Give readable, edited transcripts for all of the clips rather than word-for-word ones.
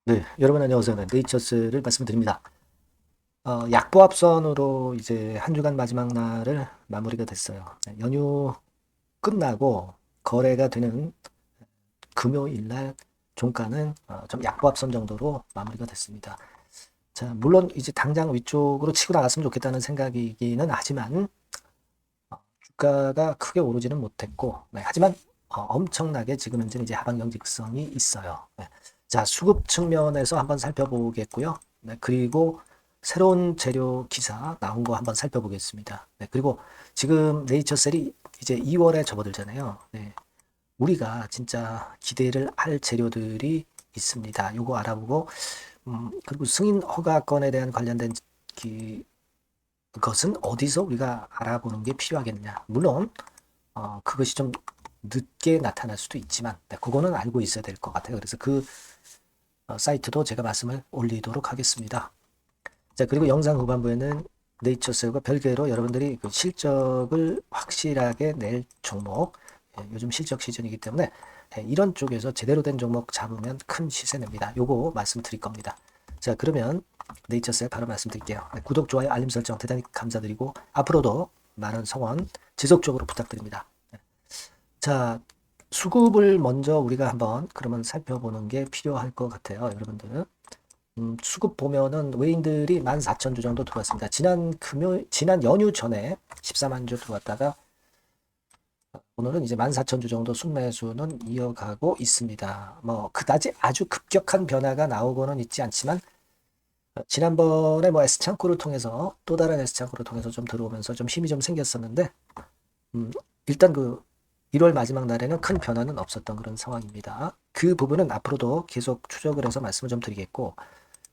네, 여러분 안녕하세요. 네, 네이처스를 말씀드립니다. 약보합선으로 이제 한 주간 마지막 날을 마무리가 됐어요. 네, 연휴 끝나고 거래가 되는 금요일 날 종가는 좀 약보합선 정도로 마무리가 됐습니다. 자, 물론 이제 당장 위쪽으로 치고 나갔으면 좋겠다는 생각이기는 하지만 주가가 크게 오르지는 못했고, 네, 하지만 엄청나게 지금 현재는 이제 하방 경직성이 있어요. 네. 자, 수급 측면에서 한번 살펴보겠고요. 네, 그리고 새로운 재료 기사 나온 거 한번 살펴보겠습니다. 네, 그리고 지금 네이처셀이 이제 2월에 접어들잖아요. 네, 우리가 진짜 기대를 할 재료들이 있습니다. 요거 알아보고, 그리고 승인 허가건에 대한 관련된 그것은 어디서 우리가 알아보는 게 필요하겠냐. 물론 그것이 좀 늦게 나타날 수도 있지만 네, 그거는 알고 있어야 될 것 같아요. 그래서 그 사이트도 제가 말씀을 올리도록 하겠습니다. 자, 그리고 영상 후반부에는 네이처셀과 별개로 여러분들이 그 실적을 확실하게 낼 종목, 요즘 실적 시즌이기 때문에 이런 쪽에서 제대로 된 종목 잡으면 큰 시세 냅니다. 요거 말씀드릴 겁니다. 자, 그러면 네이처셀 바로 말씀드릴게요. 네, 구독, 좋아요, 알림 설정 대단히 감사드리고 앞으로도 많은 성원 지속적으로 부탁드립니다. 자, 수급을 먼저 우리가 한번 그러면 살펴보는 게 필요할 것 같아요, 여러분들. 수급 보면은 외인들이 14,000주 정도 들어왔습니다. 지난 연휴 전에 14만 주 들어왔다가 오늘은 이제 14,000주 정도 순매수는 이어가고 있습니다. 뭐 그다지 아주 급격한 변화가 나오고는 있지 않지만 지난번에 뭐 S창구를 통해서 또 다른 S창구를 통해서 좀 들어오면서 좀 힘이 좀 생겼었는데 음, 일단 그 1월 마지막 날에는 큰 변화는 없었던 그런 상황입니다. 그 부분은 앞으로도 계속 추적을 해서 말씀을 좀 드리겠고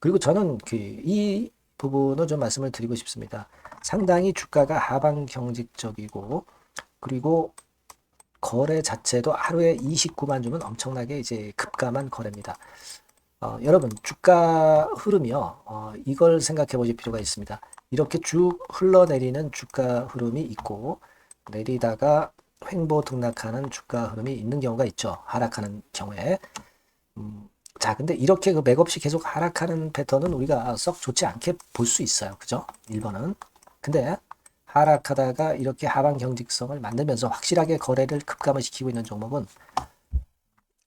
그리고 저는 이 부분을 좀 말씀을 드리고 싶습니다. 상당히 주가가 하방 경직적이고 그리고 거래 자체도 하루에 29만 주면 엄청나게 이제 급감한 거래입니다. 여러분 주가 흐름이요. 이걸 생각해 보실 필요가 있습니다. 이렇게 쭉 흘러내리는 주가 흐름이 있고 내리다가 횡보 등락하는 주가 흐름이 있는 경우가 있죠. 하락하는 경우에. 자, 근데 이렇게 그 맥없이 계속 하락하는 패턴은 우리가 썩 좋지 않게 볼 수 있어요. 그죠? 1번은. 근데 하락하다가 이렇게 하방 경직성을 만들면서 확실하게 거래를 급감을 시키고 있는 종목은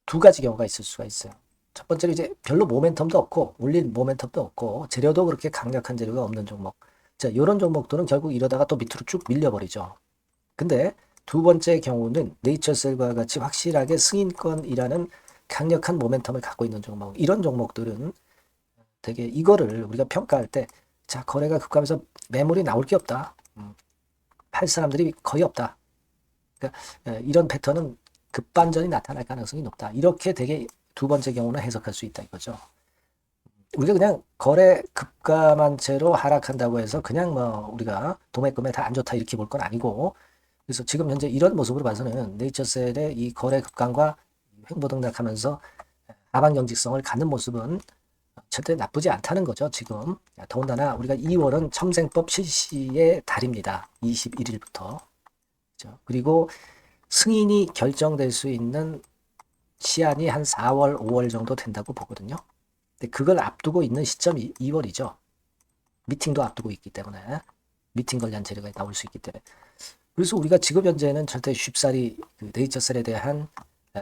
두 가지 경우가 있을 수가 있어요. 첫 번째로 이제 별로 모멘텀도 없고 올릴 모멘텀도 없고 재료도 그렇게 강력한 재료가 없는 종목. 자, 이런 종목들은 결국 이러다가 또 밑으로 쭉 밀려버리죠. 근데 두 번째 경우는 네이처셀과 같이 확실하게 승인권이라는 강력한 모멘텀을 갖고 있는 종목. 이런 종목들은 되게 이거를 우리가 평가할 때, 자, 거래가 급감해서 매물이 나올 게 없다. 팔 사람들이 거의 없다. 그러니까 이런 패턴은 급반전이 나타날 가능성이 높다. 이렇게 되게 두 번째 경우는 해석할 수 있다 이거죠. 우리가 그냥 거래 급감한 채로 하락한다고 해서 그냥 뭐 우리가 도매금에 다 안 좋다 이렇게 볼 건 아니고 그래서 지금 현재 이런 모습으로 봐서는 네이처셀의 이 거래 급감과 횡보 등락하면서 하방 경직성을 갖는 모습은 절대 나쁘지 않다는 거죠, 지금. 더군다나 우리가 2월은 첨생법 실시의 달입니다. 21일부터. 그렇죠? 그리고 승인이 결정될 수 있는 시한이 한 4월, 5월 정도 된다고 보거든요. 근데 그걸 앞두고 있는 시점이 2월이죠. 미팅도 앞두고 있기 때문에. 미팅 관련 재료가 나올 수 있기 때문에. 그래서 우리가 지금 현재는 절대 쉽사리 그 네이처셀에 대한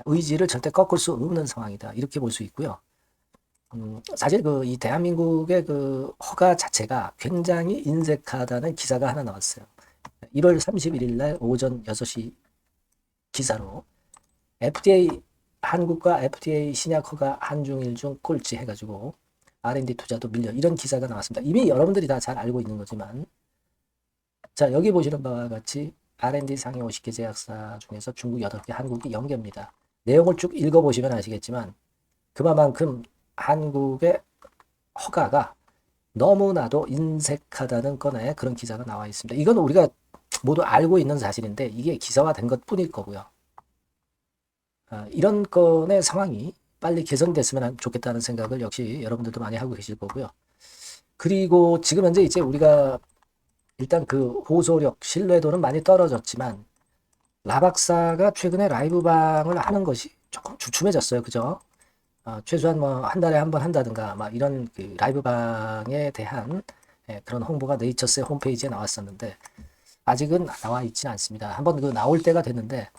의지를 절대 꺾을 수 없는 상황이다. 이렇게 볼 수 있고요. 사실 이 대한민국의 그 허가 자체가 굉장히 인색하다는 기사가 하나 나왔어요. 1월 31일 날 오전 6시 기사로 FDA 한국과 FDA 신약 허가 한중일 중 꼴찌 해가지고 R&D 투자도 밀려 이런 기사가 나왔습니다. 이미 여러분들이 다 잘 알고 있는 거지만 자 여기 보시는 바와 같이 R&D 상위 50개 제약사 중에서 중국 8개, 한국이 0개입니다. 내용을 쭉 읽어보시면 아시겠지만 그만큼 한국의 허가가 너무나도 인색하다는 건에 그런 기사가 나와 있습니다. 이건 우리가 모두 알고 있는 사실인데 이게 기사화된 것 뿐일 거고요. 이런 건의 상황이 빨리 개선됐으면 좋겠다는 생각을 역시 여러분들도 많이 하고 계실 거고요. 그리고 지금 현재 이제 우리가 일단 그 호소력, 신뢰도는 많이 떨어졌지만 라박사가 최근에 라이브방을 하는 것이 조금 주춤해졌어요. 그죠? 최소한 뭐 한 달에 한 번 한다든가 막 이런 그 라이브 방에 대한 그런 홍보가 네이처스의 홈페이지에 나왔었는데 아직은 나와 있지는 않습니다. 한번 그 나올 때가 됐는데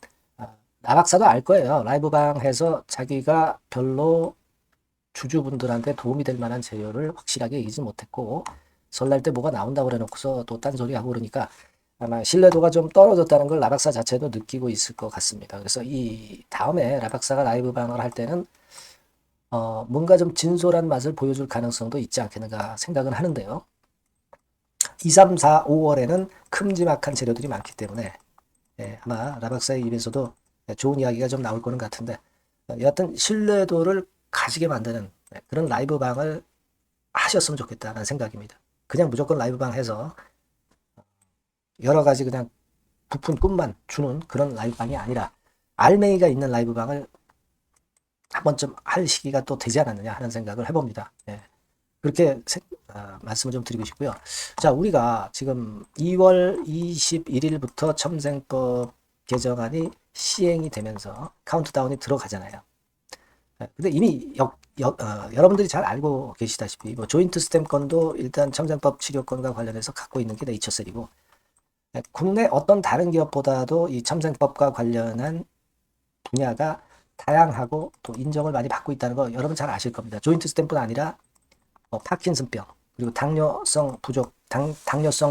나박사도 알 거예요. 라이브 방에서 자기가 별로 주주분들한테 도움이 될 만한 재료를 확실하게 얘기지 못했고 설날 때 뭐가 나온다고 그래놓고서 또 딴소리 하고 그러니까 아마 신뢰도가 좀 떨어졌다는 걸 라박사 자체도 느끼고 있을 것 같습니다. 그래서 이 다음에 라박사가 라이브 방을 할 때는 뭔가 좀 진솔한 맛을 보여줄 가능성도 있지 않겠는가 생각은 하는데요. 2, 3, 4, 5월에는 큼지막한 재료들이 많기 때문에 아마 라박사의 입에서도 좋은 이야기가 좀 나올 거는 같은데 여하튼 신뢰도를 가지게 만드는 그런 라이브 방을 하셨으면 좋겠다는 생각입니다. 그냥 무조건 라이브 방 해서 여러 가지 그냥 부품뿐만 주는 그런 라이브 방이 아니라 알맹이가 있는 라이브 방을 한 번쯤 할 시기가 또 되지 않았느냐 하는 생각을 해봅니다. 그렇게 말씀을 좀 드리고 싶고요. 자, 우리가 지금 2월 21일부터 첨생법 개정안이 시행이 되면서 카운트다운이 들어가잖아요. 근데 이미 여러분들이 잘 알고 계시다시피 뭐 조인트 스탬건도 일단 첨생법 치료권과 관련해서 갖고 있는 게 네이처셀이고 국내 어떤 다른 기업보다도 이 첨생법과 관련한 분야가 다양하고 또 인정을 많이 받고 있다는 거 여러분 잘 아실 겁니다. 조인트 스탬뿐 아니라 파킨슨병 그리고 당뇨성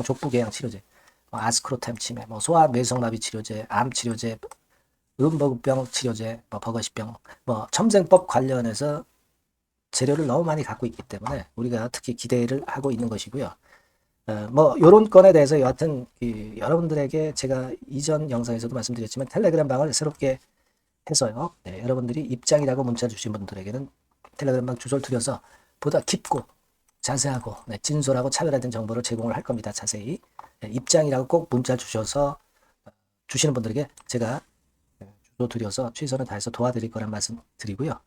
족부궤양 치료제, 아스크로템 치매, 소아 뇌성마비 치료제, 암 치료제, 음버그병 치료제, 버거시병, 첨생법 관련해서 재료를 너무 많이 갖고 있기 때문에 우리가 특히 기대를 하고 있는 것이고요. 요런 건에 대해서 여하튼 여러분들에게 제가 이전 영상에서도 말씀드렸지만 텔레그램 방을 새롭게 해서요. 여러분들이 입장이라고 문자 주신 분들에게는 텔레그램 방 주소를 드려서 보다 깊고 자세하고 진솔하고 차별화된 정보를 제공을 할 겁니다. 자세히. 입장이라고 꼭 문자 주셔서 주시는 분들에게 제가 주소 드려서 최선을 다해서 도와드릴 거란 말씀 드리고요.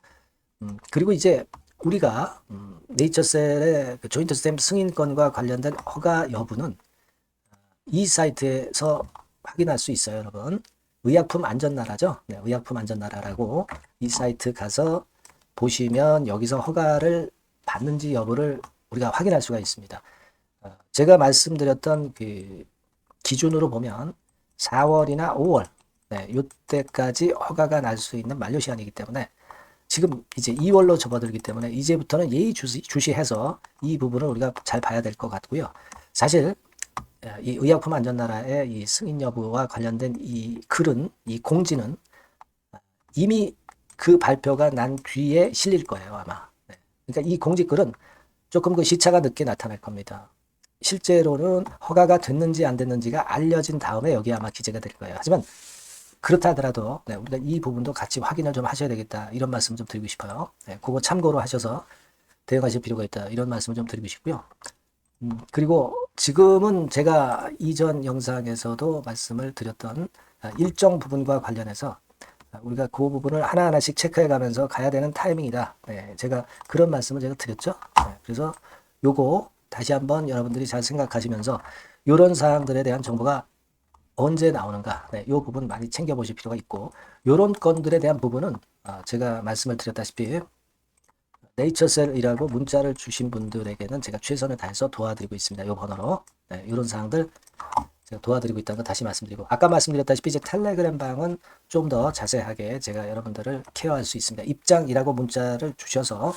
그리고 이제 우리가 네이처셀의 그 조인트 스탬 승인권과 관련된 허가 여부는 이 사이트에서 확인할 수 있어요, 여러분. 의약품 안전나라죠. 의약품 안전나라라고 이 사이트 가서 보시면 여기서 허가를 받는지 여부를 우리가 확인할 수가 있습니다. 제가 말씀드렸던 그 기준으로 보면 4월이나 5월 이때까지 허가가 날 수 있는 만료 시한이기 때문에 지금 이제 2월로 접어들기 때문에 이제부터는 예의주시해서 이 부분을 우리가 잘 봐야 될 것 같고요. 사실 이 의약품 안전나라의 이 승인 여부와 관련된 이 글은 이 공지는 이미 그 발표가 난 뒤에 실릴 거예요, 아마. 그러니까 이 공지글은 조금 그 시차가 늦게 나타날 겁니다. 실제로는 허가가 됐는지 안 됐는지가 알려진 다음에 여기 아마 기재가 될 거예요. 하지만 그렇다 하더라도 우리가 이 부분도 같이 확인을 좀 하셔야 되겠다 이런 말씀 좀 드리고 싶어요. 그거 참고로 하셔서 대응하실 필요가 있다 이런 말씀을 좀 드리고 싶고요. 그리고 지금은 제가 이전 영상에서도 말씀을 드렸던 일정 부분과 관련해서 우리가 그 부분을 하나하나씩 체크해 가면서 가야 되는 타이밍이다. 제가 그런 말씀을 제가 드렸죠. 그래서 요거 다시 한번 여러분들이 잘 생각하시면서 이런 사항들에 대한 정보가 언제 나오는가 이 부분 많이 챙겨보실 필요가 있고 이런 건들에 대한 부분은 제가 말씀을 드렸다시피 네이처셀이라고 문자를 주신 분들에게는 제가 최선을 다해서 도와드리고 있습니다. 이 번호로 이런 사항들 제가 도와드리고 있다는 거 다시 말씀드리고 아까 말씀드렸다시피 이제 텔레그램 방은 좀 더 자세하게 제가 여러분들을 케어할 수 있습니다. 입장이라고 문자를 주셔서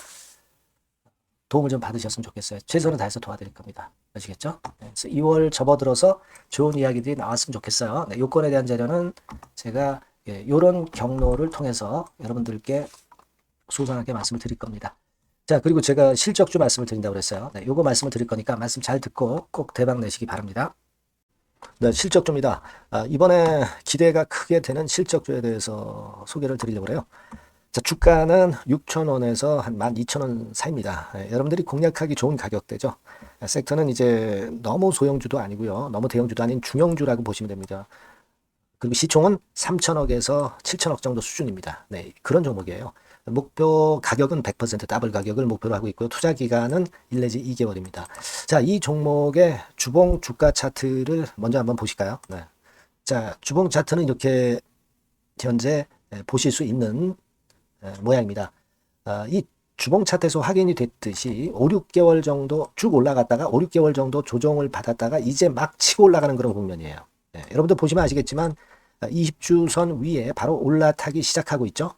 도움을 좀 받으셨으면 좋겠어요. 최선을 다해서 도와드릴 겁니다. 아시겠죠? 그래서 2월 접어들어서 좋은 이야기들이 나왔으면 좋겠어요. 요건에 대한 자료는 제가 이런 경로를 통해서 여러분들께 소상하게 말씀을 드릴 겁니다. 자, 그리고 제가 실적주 말씀을 드린다고 그랬어요. 요거 말씀을 드릴 거니까 말씀 잘 듣고 꼭 대박 내시기 바랍니다. 네, 실적주입니다. 이번에 기대가 크게 되는 실적주에 대해서 소개를 드리려고 해요. 자, 주가는 6,000원에서 한 12,000원 사이입니다. 여러분들이 공략하기 좋은 가격대죠. 섹터는 이제 너무 소형주도 아니고요. 너무 대형주도 아닌 중형주라고 보시면 됩니다. 그리고 시총은 3천억에서 7천억 정도 수준입니다. 그런 종목이에요. 목표 가격은 100% 더블 가격을 목표로 하고 있고요. 투자 기간은 1 내지 2개월입니다. 자, 이 종목의 주봉 주가 차트를 먼저 한번 보실까요? 자, 주봉 차트는 이렇게 현재 보실 수 있는 모양입니다. 이 주봉 차트에서 확인이 됐듯이 5, 6개월 정도 쭉 올라갔다가 5, 6개월 정도 조정을 받았다가 이제 막 치고 올라가는 그런 국면이에요. 네, 여러분들 보시면 아시겠지만 20주선 위에 바로 올라타기 시작하고 있죠.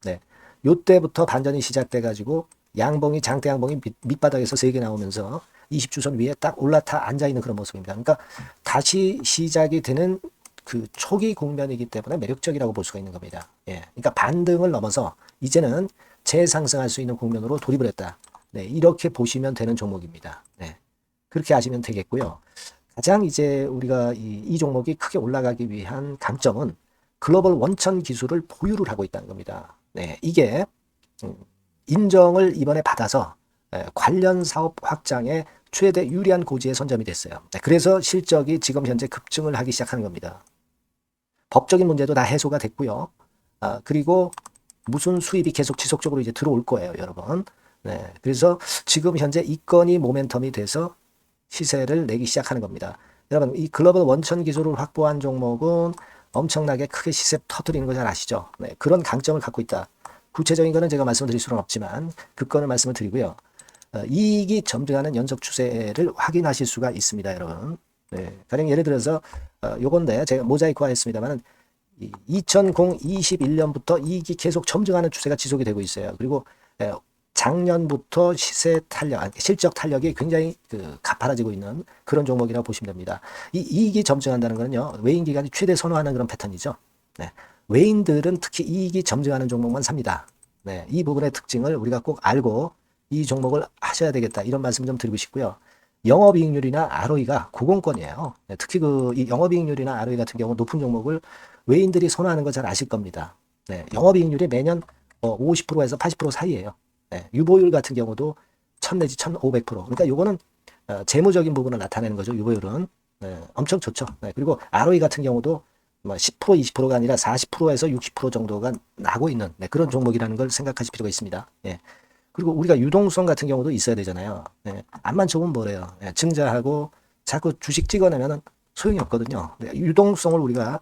네, 요때부터 반전이 시작돼 가지고 양봉이 장대 양봉이 밑바닥에서 3개 나오면서 20주선 위에 딱 올라타 앉아 있는 그런 모습입니다. 그러니까 다시 시작이 되는 그 초기 국면이기 때문에 매력적이라고 볼 수가 있는 겁니다. 예, 그러니까 반등을 넘어서 이제는 재상승할 수 있는 국면으로 돌입을 했다. 네, 이렇게 보시면 되는 종목입니다. 네, 그렇게 하시면 되겠고요. 가장 이제 우리가 이 종목이 크게 올라가기 위한 강점은 글로벌 원천 기술을 보유를 하고 있다는 겁니다. 네, 이게 인정을 이번에 받아서 관련 사업 확장에 최대 유리한 고지에 선점이 됐어요. 네, 그래서 실적이 지금 현재 급증을 하기 시작하는 겁니다. 법적인 문제도 다 해소가 됐고요. 그리고 무슨 수입이 계속 지속적으로 이제 들어올 거예요, 여러분. 네, 그래서 지금 현재 이 건이 모멘텀이 돼서 시세를 내기 시작하는 겁니다. 여러분, 이 글로벌 원천 기술을 확보한 종목은 엄청나게 크게 시세 터뜨리는 거 잘 아시죠? 네, 그런 강점을 갖고 있다. 구체적인 거는 제가 말씀드릴 수는 없지만 그 건을 말씀을 드리고요. 이익이 점증하는 연속 추세를 확인하실 수가 있습니다, 여러분. 네, 가령 예를 들어서 요건데 제가 모자이크화 했습니다만 2021년부터 이익이 계속 점증하는 추세가 지속이 되고 있어요. 그리고 작년부터 시세 탄력, 실적 탄력이 굉장히 가파라지고 있는 그런 종목이라고 보시면 됩니다. 이 이익이 점증한다는 거는요, 외인 기관이 최대 선호하는 그런 패턴이죠. 네, 외인들은 특히 이익이 점증하는 종목만 삽니다. 네, 이 부분의 특징을 우리가 꼭 알고 이 종목을 하셔야 되겠다, 이런 말씀 좀 드리고 싶고요. 영업이익률이나 ROE가 고공권이에요. 네, 특히 이 영업이익률이나 ROE 같은 경우 높은 종목을 외인들이 선호하는 거 잘 아실 겁니다. 네, 영업이익률이 매년 50%에서 80% 사이에요. 네, 유보율 같은 경우도 1000 내지 1500%. 그러니까 요거는 재무적인 부분을 나타내는 거죠. 유보율은. 네, 엄청 좋죠. 네, 그리고 ROE 같은 경우도 10% 20%가 아니라 40%에서 60% 정도가 나고 있는 그런 종목이라는 걸 생각하실 필요가 있습니다. 예. 그리고 우리가 유동성 같은 경우도 있어야 되잖아요. 네, 암만 좋으면 뭐래요. 네, 증자하고 자꾸 주식 찍어내면 소용이 없거든요. 네, 유동성을 우리가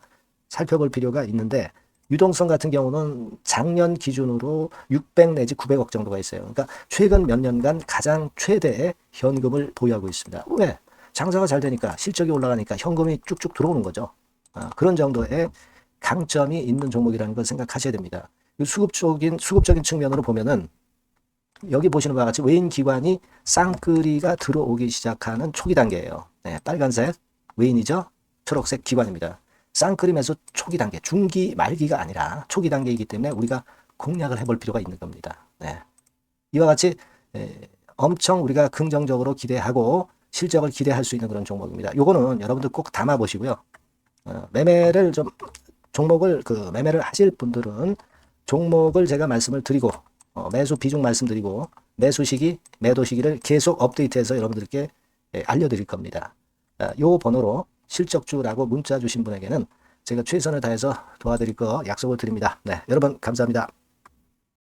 살펴볼 필요가 있는데 유동성 같은 경우는 작년 기준으로 600 내지 900억 정도가 있어요. 그러니까 최근 몇 년간 가장 최대의 현금을 보유하고 있습니다. 왜? 장사가 잘 되니까, 실적이 올라가니까 현금이 쭉쭉 들어오는 거죠. 그런 정도의 강점이 있는 종목이라는 걸 생각하셔야 됩니다. 수급적인 측면으로 보면은 여기 보시는 바와 같이 외인 기관이 쌍끌이가 들어오기 시작하는 초기 단계예요. 네, 빨간색 외인이죠. 초록색 기관입니다. 쌍끌이 매수 초기 단계, 중기 말기가 아니라 초기 단계이기 때문에 우리가 공략을 해볼 필요가 있는 겁니다. 네. 이와 같이 엄청 우리가 긍정적으로 기대하고 실적을 기대할 수 있는 그런 종목입니다. 요거는 여러분들 꼭 담아 보시고요. 매매를 좀 매매를 하실 분들은 종목을 제가 말씀을 드리고 매수 비중 말씀드리고 매수 시기, 매도 시기를 계속 업데이트해서 여러분들께 알려드릴 겁니다. 요 번호로 실적주라고 문자 주신 분에게는 제가 최선을 다해서 도와드릴 거 약속을 드립니다. 네, 여러분 감사합니다.